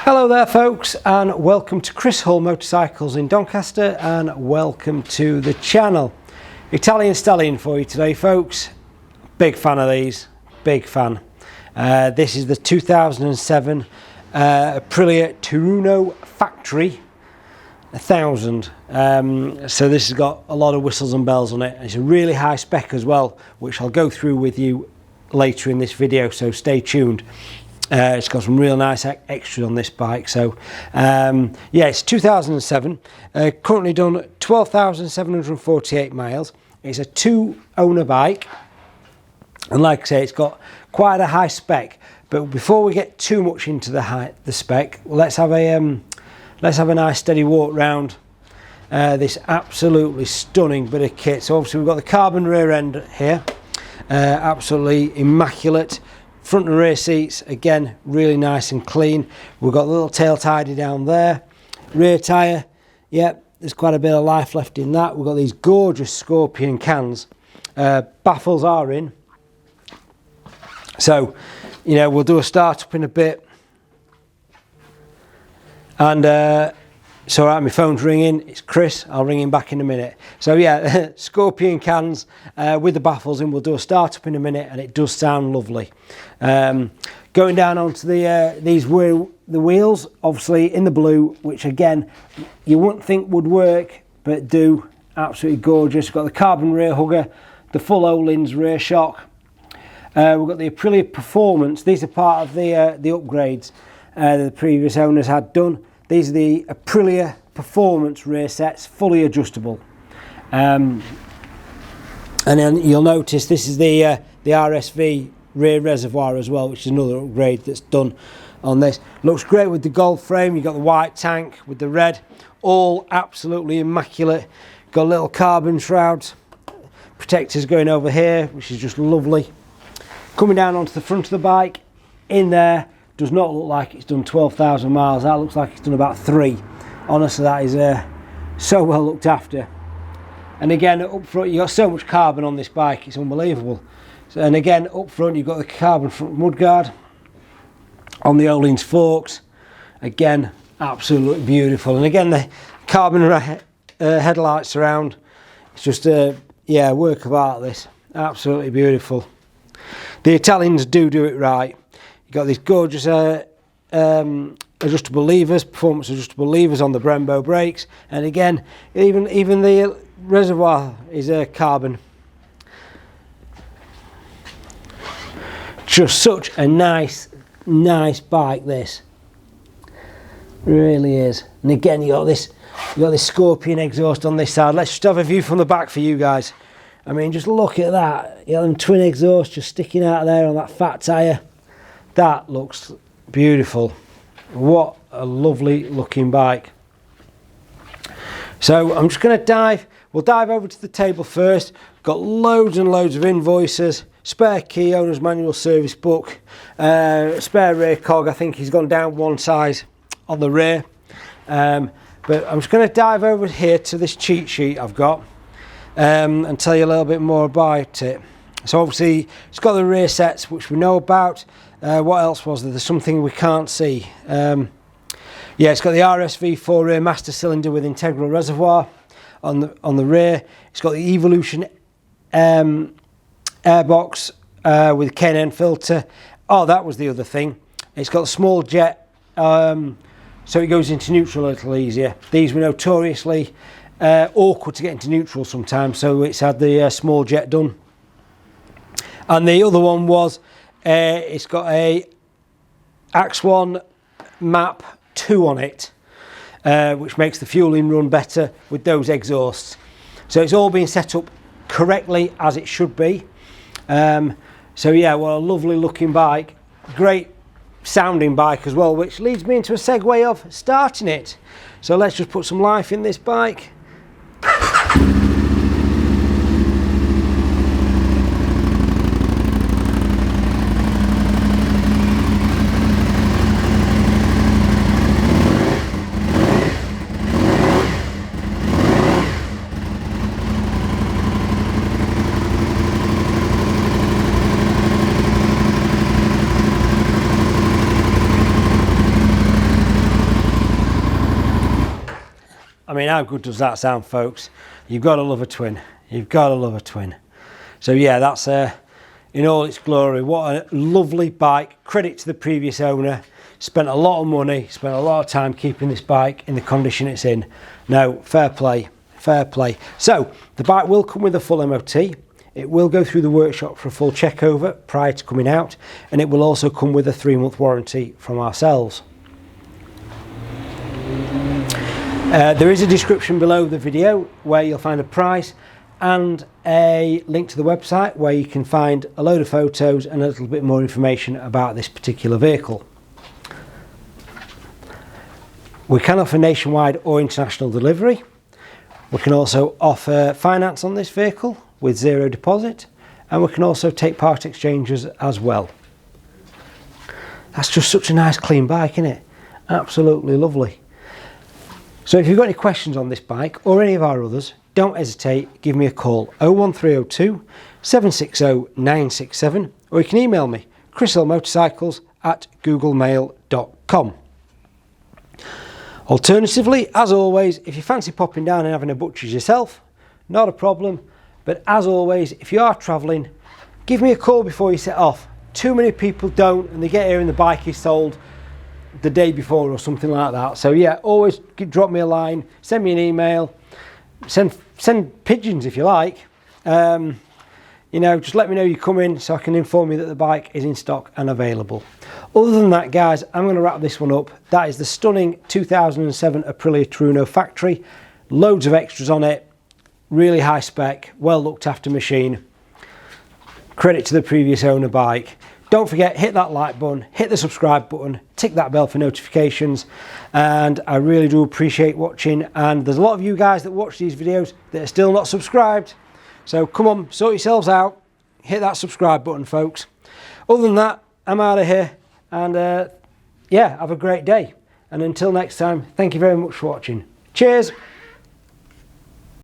Hello there folks, and welcome to Chris Hull Motorcycles in Doncaster, and welcome to the channel. Italian Stallion for you today folks. Big fan of these, big fan. This is the 2007 Aprilia Tuono Factory 1000. So this has got a lot of whistles and bells on it. It's a really high spec as well, which I'll go through with you later in this video, so stay tuned. It's got some real nice extras on this bike. So yeah, it's 2007, currently done 12,748 miles. It's a 2-owner bike, and like I say, it's got quite a high spec. But before we get too much into the spec, let's have a nice steady walk round this absolutely stunning bit of kit. So obviously we've got the carbon rear end here, absolutely immaculate. Front and rear seats, again, really nice and clean. We've got the little tail tidy down there. Rear tyre, yep, there's quite a bit of life left in that. We've got these gorgeous Scorpion cans. Baffles are in. So, you know, we'll do a start up in a bit. And so my phone's ringing, it's Chris, I'll ring him back in a minute. So yeah, Scorpion cans with the baffles in. We'll do a start up in a minute, and it does sound lovely. Going down onto the wheels, obviously in the blue, which again, you wouldn't think would work, but do. Absolutely gorgeous. We've got the carbon rear hugger, the full Öhlins rear shock. We've got the Aprilia Performance. These are part of the upgrades the previous owners had done. These are the Aprilia Performance rear sets, fully adjustable. And then you'll notice this is the RSV rear reservoir as well, which is another upgrade that's done on this. Looks great with the gold frame. You've got the white tank with the red, all absolutely immaculate. Got little carbon shrouds, protectors going over here, which is just lovely. Coming down onto the front of the bike, in there, does not look like it's done 12,000 miles. That looks like it's done about 3. Honestly, that is so well looked after. And again, up front, you've got so much carbon on this bike, it's unbelievable. So, and again, up front, you've got the carbon front mudguard on the Öhlins forks. Again, absolutely beautiful. And again, the carbon headlights surround. It's just a work of art, this. Absolutely beautiful. The Italians do it right. You've got these gorgeous adjustable levers, performance adjustable levers on the Brembo brakes, and again, even the reservoir is carbon. Just such a nice bike, this really is. And again, you got this Scorpion exhaust on this side. Let's just have a view from the back for you guys. I mean, just look at that. You got them twin exhausts just sticking out of there on that fat tyre. That looks beautiful. What a lovely looking bike. So I'm just going to we'll dive over to the table first. Got loads and loads of invoices, spare key, owner's manual service book, spare rear cog. I think he's gone down one size on the rear. But I'm just going to dive over here to this cheat sheet I've got and tell you a little bit more about it. So obviously it's got the rear sets, which we know about. What else was there? There's something we can't see. Yeah, it's got the RSV4 rear master cylinder with integral reservoir on the rear. It's got the Evolution airbox with K&N filter. Oh, that was the other thing. It's got a small jet, so it goes into neutral a little easier. These were notoriously awkward to get into neutral sometimes, so it's had the small jet done. And the other one was it's got a Axone map 2 on it, which makes the fueling run better with those exhausts. So it's all been set up correctly as it should be. So yeah, what a lovely looking bike. Great sounding bike as well, which leads me into a segue of starting it. So let's just put some life in this bike. I mean, how good does that sound, folks? You've got to love a twin. You've got to love a twin. So yeah, that's in all its glory. What a lovely bike. Credit to the previous owner. Spent a lot of money, spent a lot of time keeping this bike in the condition it's in. No, fair play, fair play. So the bike will come with a full MOT. It will go through the workshop for a full check over prior to coming out, and it will also come with a 3-month warranty from ourselves. There is a description below the video where you'll find a price and a link to the website where you can find a load of photos and a little bit more information about this particular vehicle. We can offer nationwide or international delivery. We can also offer finance on this vehicle with 0 deposit, and we can also take part exchanges as well. That's just such a nice clean bike, isn't it? Absolutely lovely. So if you've got any questions on this bike or any of our others, don't hesitate, give me a call 01302 760 967, or you can email me chrishillmotorcycles@googlemail.com. Alternatively, as always, if you fancy popping down and having a butcher's yourself, not a problem. But as always, if you are travelling, give me a call before you set off. Too many people don't, and they get here and the bike is sold the day before or something like that. So yeah, always drop me a line, send me an email, send pigeons if you like. You know, just let me know you come in so I can inform you that the bike is in stock and available. Other than that, guys, I'm going to wrap this one up. That is the stunning 2007 Aprilia Tuono factory. Loads of extras on it. Really high spec, well looked after machine. Credit to the previous owner bike. Don't forget, hit that like button, hit the subscribe button, tick that bell for notifications, and I really do appreciate watching. And there's a lot of you guys that watch these videos that are still not subscribed, so come on, sort yourselves out, hit that subscribe button, folks. Other than that, I'm out of here, and yeah, have a great day, and until next time, thank you very much for watching. Cheers.